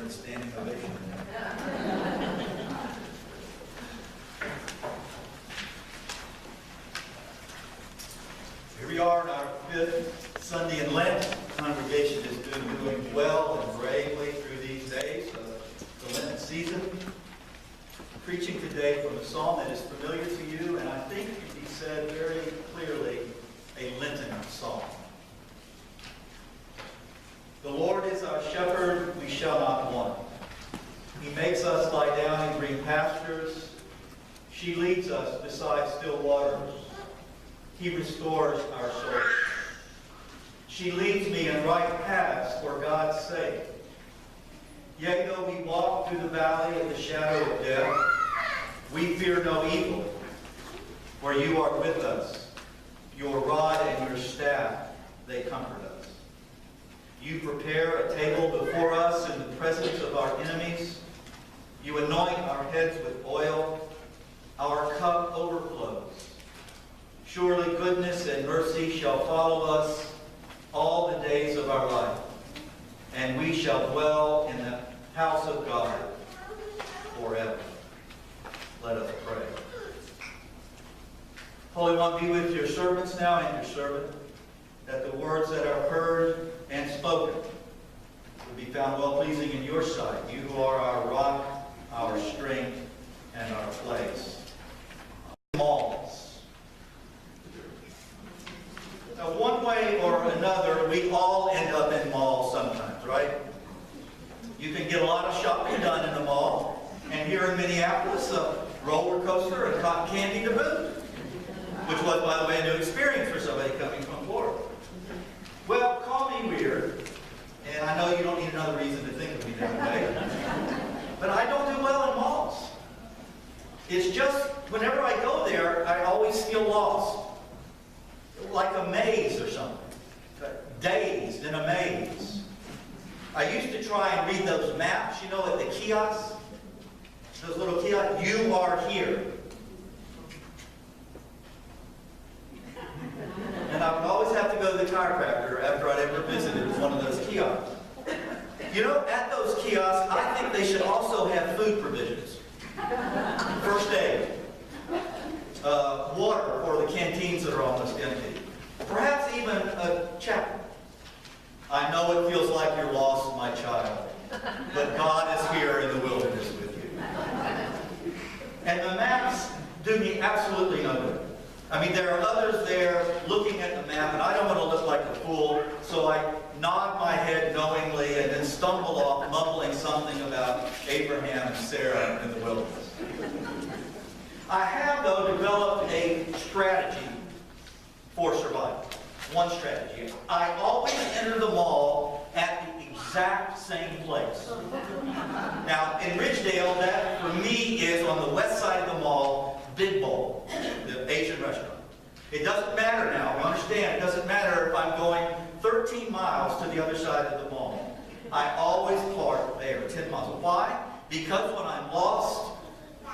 a standing ovation. Here we are in our 5th Sunday in Lent. The congregation is doing well and bravely through these days of the Lenten season. I'm preaching today from a psalm that is familiar to you, and I think it can be said very clearly, a Lenten psalm. The Lord is our shepherd, we shall not want. He makes us lie down in green pastures. She leads us beside still waters. He restores our soul. She leads me in right paths for God's sake. Yea, though we walk through the valley of the shadow of death, we fear no evil, for you are with us. Your rod and your staff, they comfort us. You prepare a table before us in the presence of our enemies. You anoint our heads with oil. Our cup overflows. Surely goodness and mercy shall follow us all the days of our life, and we shall dwell in the house of God forever. Let us pray. Holy One, be with your servants now and your servant, that the words that are heard and spoken will be found well-pleasing in your sight, you who are our rock, our strength, and our place. Malls. Now, one way or another, we all end up in malls sometimes, right? You can get a lot of shopping done in the mall, and here in Minneapolis, a roller coaster and cotton candy to boot, which was, by the way, a new experience for somebody coming from Florida. Well, call me weird, and I know you don't need another reason to think of me that way, but I don't do well in malls. It's just, whenever I go there, I always feel lost. Like a maze or something. Dazed in a maze. I used to try and read those maps, you know, at the kiosks. Those little kiosks. You are here. And I would always have to go to the chiropractor after I'd ever visited one of those kiosks. You know, at those kiosks, I think they should also have food provisions. First aid. Water for the canteens that are almost empty. Perhaps even a chapel. I know it feels like you're lost, my child, but God is here in the wilderness with you. And the maps do me absolutely no good. I mean, there are others there looking at the map, and I don't want to look like a fool, so I nod my head knowingly and then stumble off mumbling something about Abraham and Sarah in the wilderness. I have, though, developed a strategy for survival. One strategy. I always enter the mall at the exact same place. Now, in Ridgedale, that for me is on the west side of the mall, Big Bowl, the Asian restaurant. It doesn't matter now, you understand, it doesn't matter if I'm going 13 miles to the other side of the mall. I always park there, 10 miles. Why? Because when I'm lost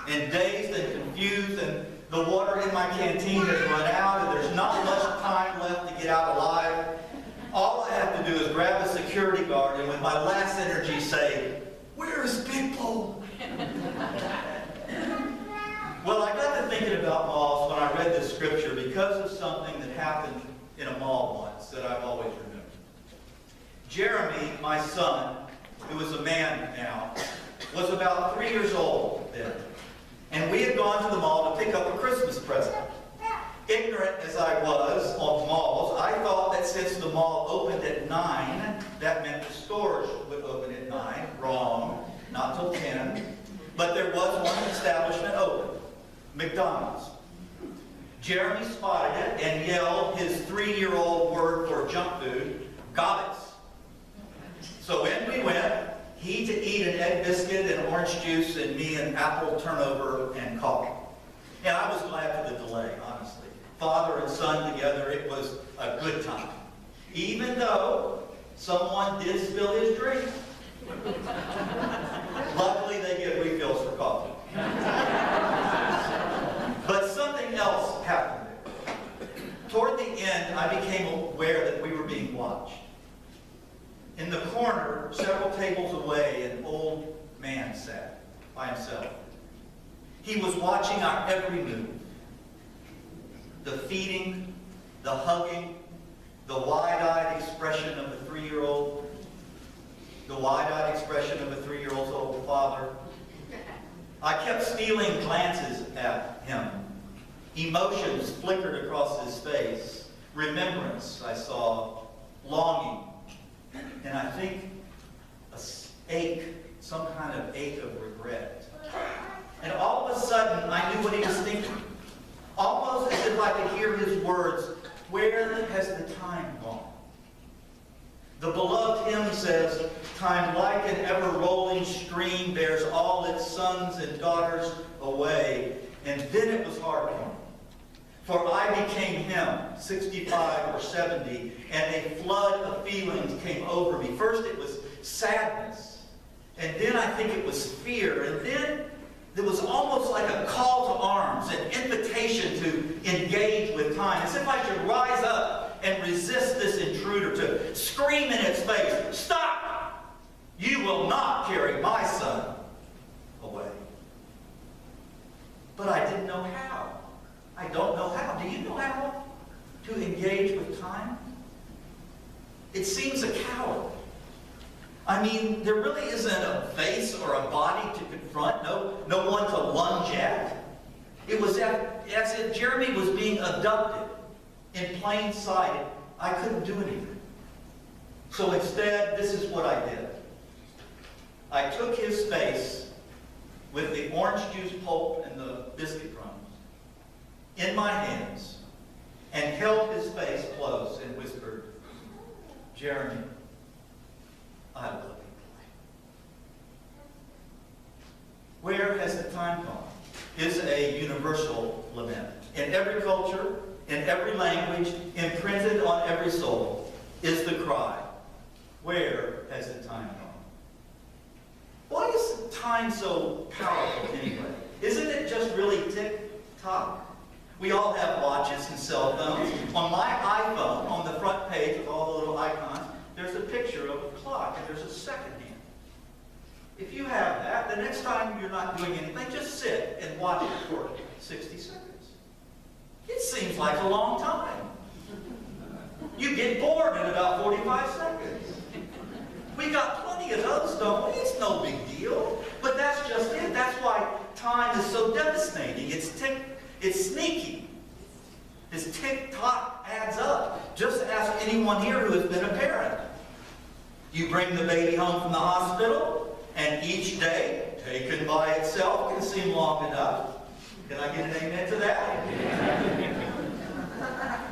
and dazed and confused and the water in my canteen has run out and there's not much time left to get out alive, all I have to do is grab a security guard and with my last energy say, "Where's Big Bowl?" Well, I got to thinking about malls when I read this scripture because of something that happened in a mall once that I've always remembered. Jeremy, my son, who is a man now, was about 3 years old then. And we had gone to the mall to pick up a Christmas present. Ignorant as I was on malls, I thought that since the mall opened at 9, that meant the stores would open at 9. Wrong. Not till 10. But there was one establishment open. McDonald's. Jeremy spotted it and yelled his 3-year-old word for junk food, "Gobbets." So in we went. He to eat an egg biscuit and orange juice, and me an apple turnover and coffee. And I was glad for the delay, honestly. Father and son together, it was a good time. Even though someone did spill his drink. Luckily, they give refills for coffee. But something else happened there. Toward the end, I became aware that we were being watched. In the corner corner, several tables away, an old man sat by himself. He was watching our every move. The feeding, the hugging, the wide-eyed expression of the 3-year-old, the wide-eyed expression of a 3-year-old's old father. I kept stealing glances at him. Emotions flickered across his face. Remembrance, I saw. Longing. And I think an ache, some kind of ache of regret. And all of a sudden, I knew what he was thinking. Almost as if I could hear his words, "Where has the time gone?" The beloved hymn says, "Time like an ever-rolling stream bears all its sons and daughters away." And then it was hard for me. For I became him, 65 or 70, and a flood of feelings came over me. First it was sadness, and then I think it was fear, and then there was almost like a call to arms, an invitation to engage with time, as if I should rise up and resist this intruder, to scream in its face, "Stop! You will not carry my son away." But I didn't know how. I don't know how. Do you know how to engage with time? It seems a coward. I mean, there really isn't a face or a body to confront, no one to lunge at. It was as if Jeremy was being abducted in plain sight. I couldn't do anything. So instead, this is what I did. I took his face with the orange juice pulp and the biscuit crumbs in my hands and held his face close and whispered, "Jeremy, I love you." Where has the time gone? Is a universal lament. In every culture, in every language, imprinted on every soul, is the cry, "Where has the time gone?" Why is time so powerful anyway? Isn't it just really tick-tock? We all have watches and cell phones. On my iPhone, on the front page with all the little icons, there's a picture of a clock and there's a second hand. If you have that, the next time you're not doing anything, just sit and watch it for 60 seconds. It seems like a long time. You get bored in about 45 seconds. We got plenty of those, don't we? It's no big deal. But that's just it. That's why time is so devastating. It's sneaky. This tick-tock adds up. Just ask anyone here who has been a parent. You bring the baby home from the hospital, and each day, taken by itself, can seem long enough. Can I get an amen to that?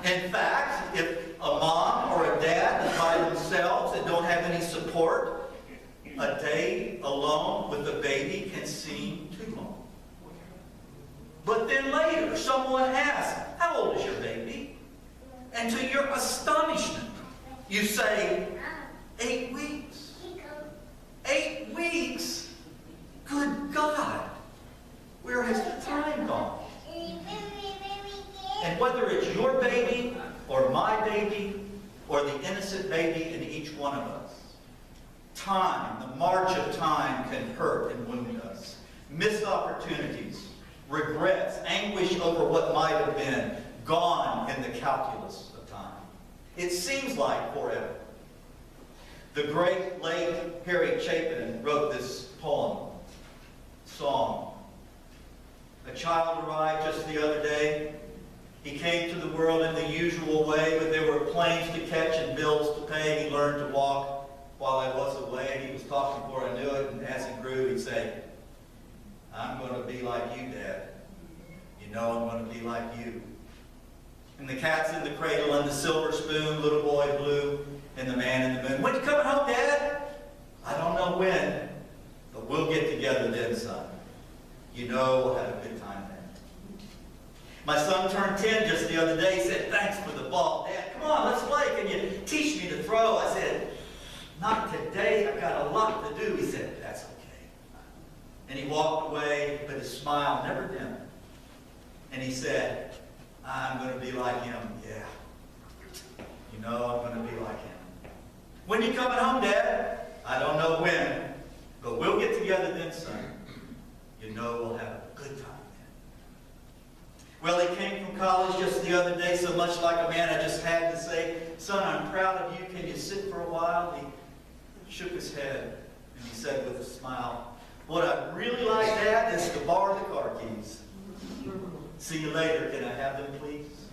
In fact, if a mom or a dad is by themselves and don't have any support, a day alone with the baby can seem too long. But then later, someone asks, "How old is your baby?" And to your astonishment, you say, 8 weeks. 8 weeks? Good God! Where has the time gone? And whether it's your baby, or my baby, or the innocent baby in each one of us, time, the march of time, can hurt and wound us. Missed opportunities, regrets, anguish over what might have been, gone in the calculus of time. It seems like forever. The great late Harry Chapin wrote this poem, song. A child arrived just the other day. He came to the world in the usual way, but there were planes to catch and bills to pay. He learned to walk while I was away. He was talking before I knew it, and as he grew, he'd say, "I'm going to be like you, Dad. You know I'm going to be like you." And the cat's in the cradle and the silver spoon, little boy blue, and the man in the moon. "When you coming home, Dad?" "I don't know when, but we'll get together then, son. You know we'll have a good time then." My son turned 10 just the other day. He said, "Thanks for the ball. Dad, come on, let's play. Can you teach me to throw?" I said, "Not today. I've got a lot to do." He said, "That's okay." And he walked away, but his smile never dimmed. And he said, "I'm going to be like him, yeah. You know I'm going to be like him." "When you coming home, Dad?" "I don't shook his head, and he said with a smile, "What I'd really like, Dad, is to borrow the car keys. See you later. Can I have them, please?"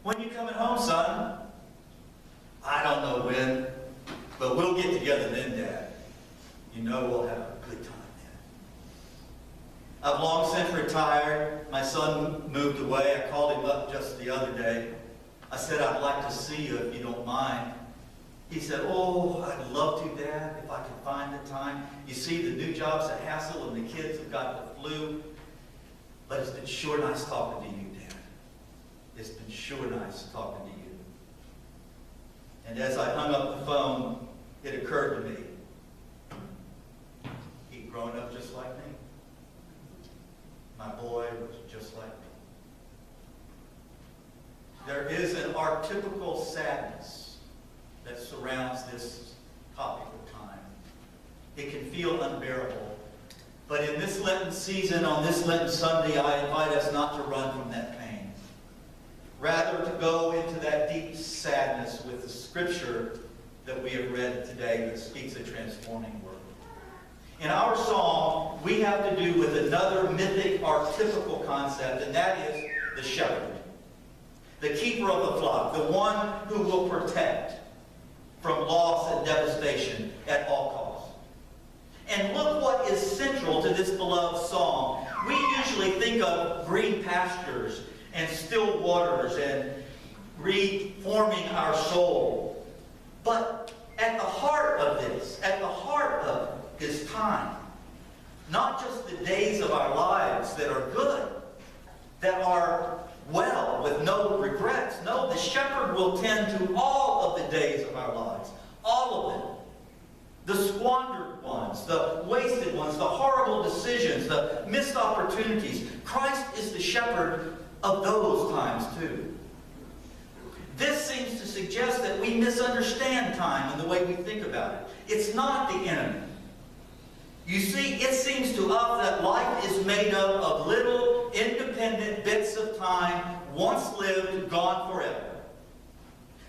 "When you coming home, son?" "I don't know when, but we'll get together then, Dad. You know we'll have a good time then." I've long since retired. My son moved away. I called him up just the other day. I said, "I'd like to see you if you don't mind." He said, "Oh, I'd love to, Dad, if I could find the time. You see, the new job's a hassle and the kids have got the flu. But it's been sure nice talking to you, Dad. It's been sure nice talking to you." And as I hung up the phone, it occurred to me, he'd grown up just like me. My boy was just like me. There is an archetypical sadness that surrounds this topic of time. It can feel unbearable. But in this Lenten season, on this Lenten Sunday, I invite us not to run from that pain. Rather, to go into that deep sadness with the scripture that we have read today that speaks a transforming word. In our psalm, we have to do with another mythic, archetypical concept, and that is the shepherd. The keeper of the flock, the one who will protect from loss and devastation at all costs. And look what is central to this beloved psalm. We usually think of green pastures and still waters and reforming our soul. But at the heart of this, at the heart of is time. Not just the days of our lives that are good, that are well, with no regrets. No, the shepherd will tend to all of the days of our lives. All of them. The squandered ones, the wasted ones, the horrible decisions, the missed opportunities. Christ is the shepherd of those times too. This seems to suggest that we misunderstand time and the way we think about it. It's not the enemy. You see, it seems to us that life is made up of little independent bits of time, once lived, gone forever.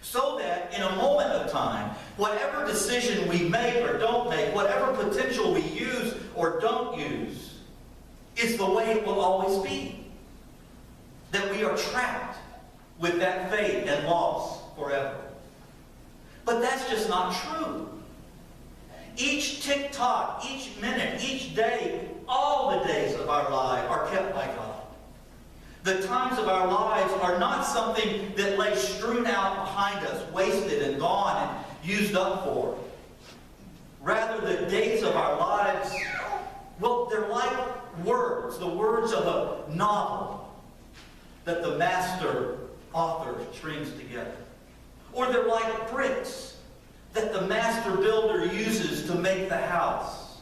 So that in a moment of time, whatever decision we make or don't make, whatever potential we use or don't use, is the way it will always be. That we are trapped with that fate and loss forever. But that's just not true. Each tick-tock, each minute, each day, all the days of our life are kept by God. The times of our lives are not something that lay strewn out behind us, wasted and gone and used up for. Rather, the days of our lives, well, they're like words, the words of a novel that the master author strings together. Or they're like bricks that the master builder uses to make the house.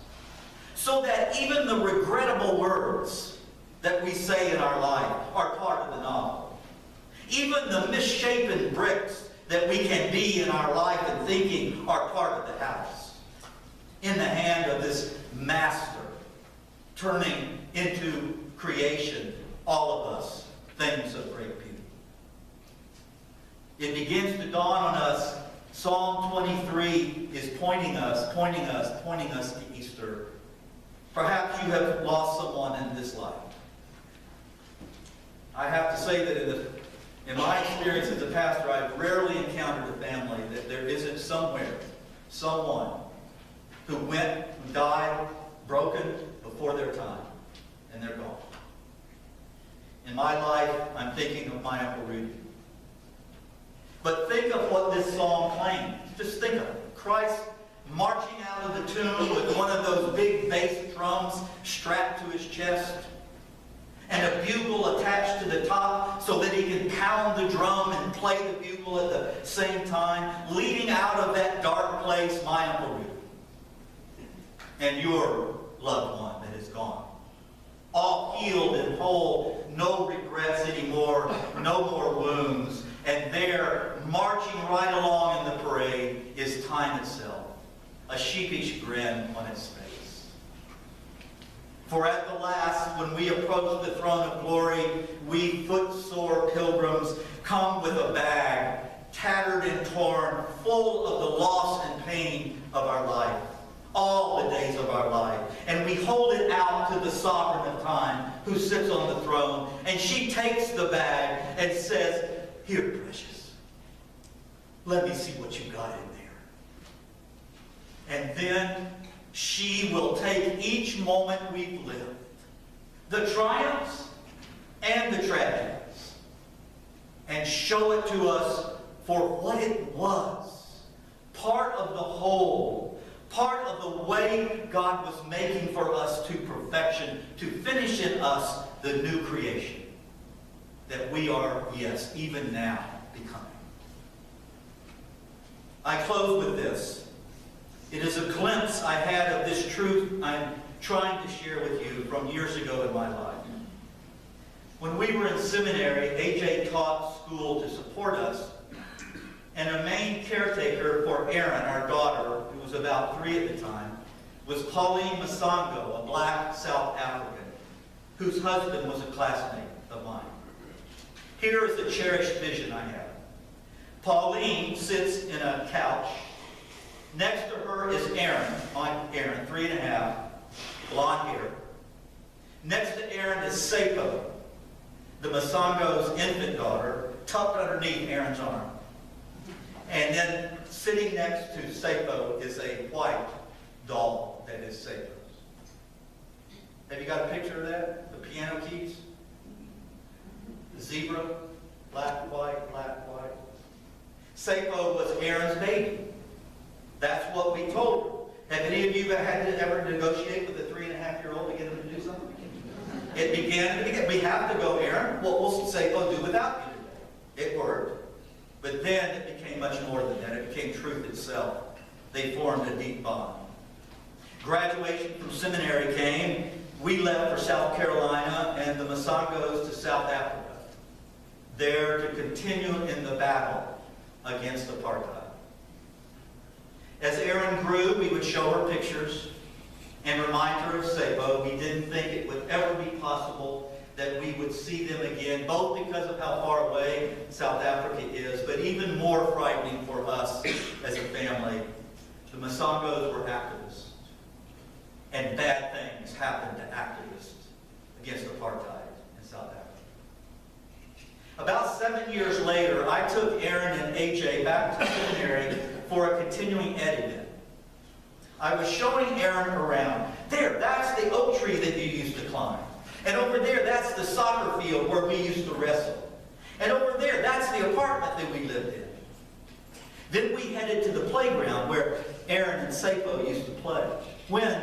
So that even the regrettable words that we say in our life are part of the novel. Even the misshapen bricks that we can be in our life and thinking are part of the house. In the hand of this master, turning into creation, all of us, things of great beauty. It begins to dawn on us. Psalm 23 is pointing us to Easter. Perhaps you have lost someone in this life. I have to say that in my experience as a pastor, I've rarely encountered a family that there isn't somewhere someone who died broken before their time, and they're gone. In my life, I'm thinking of my Uncle Rudy. But think of what this psalm claims. Just think of it. Christ marching out of the tomb with one of those big bass drums strapped to his chest and a bugle attached to the top so that he can pound the drum and play the bugle at the same time, leading out of that dark place my Uncle Rudy and your loved one that is gone. All healed and whole, no regrets anymore, no more wounds. And there, marching right along in the parade, is time itself, a sheepish grin on its face. For at the last, when we approach the throne of glory, we footsore pilgrims come with a bag, tattered and torn, full of the loss and pain of our life, all the days of our life. And we hold it out to the sovereign of time who sits on the throne, and she takes the bag and says, "Here, precious, let me see what you got in there." And then she will take each moment we've lived, the triumphs and the tragedies, and show it to us for what it was, part of the whole, part of the way God was making for us to perfection, to finish in us the new creation that we are, yes, even now becoming. I close with this. It is a glimpse I had of this truth I'm trying to share with you from years ago in my life. When we were in seminary, AJ taught school to support us, and a main caretaker for Erin, our daughter, who was about 3 at the time, was Pauline Masongo, a black South African, whose husband was a classmate of mine. Here is a cherished vision I have. Pauline sits in a couch. Next to her is Erin, like Erin, 3½, blonde hair. Next to Erin is Sepo, the Masongo's infant daughter, tucked underneath Erin's arm. And then sitting next to Sepo is a white doll that is Sepo's. Have you got a picture of that? The piano keys? The zebra? Black, white, black, white. Sepo was Erin's baby. That's what we told her. Have any of you had to ever negotiate with a 3½-year-old to get him to do something? It began, we have to go, Erin. Well, we'll say, "Oh, do without you today." It worked. But then it became much more than that. It became truth itself. They formed a deep bond. Graduation from seminary came. We left for South Carolina and the Masongos to South Africa, there to continue in the battle against apartheid. As Erin grew, we would show her pictures and remind her of Sepo. We didn't think it would ever be possible that we would see them again, both because of how far away South Africa is, but even more frightening for us as a family. The Masongos were activists, and bad things happened to activists against apartheid in South Africa. About 7 years later, I took Erin and AJ back to seminary for a continuing ed event. I was showing Erin around. There, that's the oak tree that you used to climb. And over there, that's the soccer field where we used to wrestle. And over there, that's the apartment that we lived in. Then we headed to the playground where Erin and Sepo used to play, when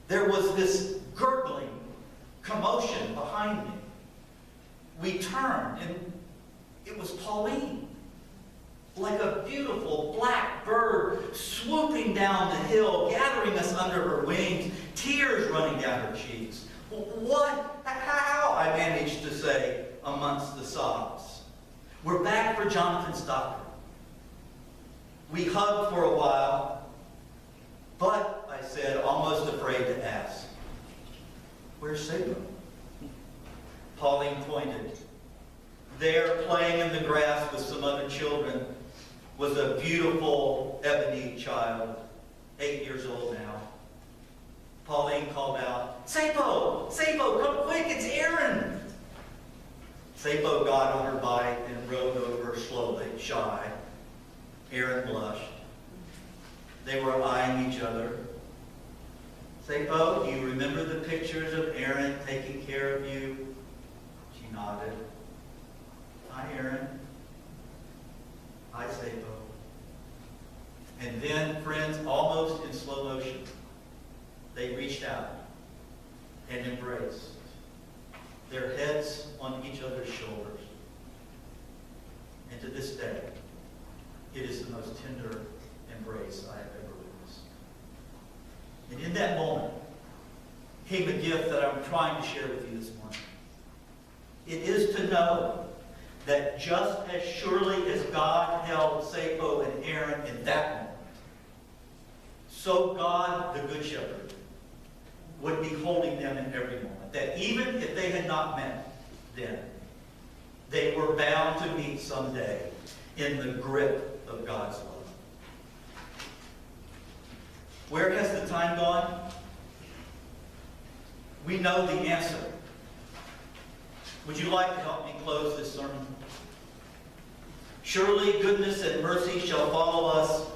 there was this gurgling commotion behind me. We turned, and it was Pauline, like a beautiful black bird swooping down the hill, gathering us under her wings, tears running down her cheeks. "What? How?" I managed to say amongst the sobs. "We're back for Jonathan's doctor." We hugged for a while, but, I said, almost afraid to ask, "Where's Sepo?" Pauline pointed. There, playing in the grass with some other children, was a beautiful ebony child, 8 years old now. Pauline called out, "Sepo! Sepo, come quick, it's Erin!" Sepo got on her bike and rode over slowly, shy. Erin blushed. They were eyeing each other. "Sepo, do you remember the pictures of Erin taking care of you?" She nodded. "Hi, Erin." "Hi, Sepo." And then, friends, almost in slow motion, they reached out and embraced, their heads on each other's shoulders. And to this day, it is the most tender embrace I have ever witnessed. And in that moment came a gift that I'm trying to share with you this morning. It is to know that just as surely as God held Sepo and Erin in that moment, so God, the Good Shepherd, would be holding them in every moment. That even if they had not met then, they were bound to meet someday. in the grip of God's love. Where has the time gone? We know the answer. Would you like to help me close this sermon? Surely goodness and mercy shall follow us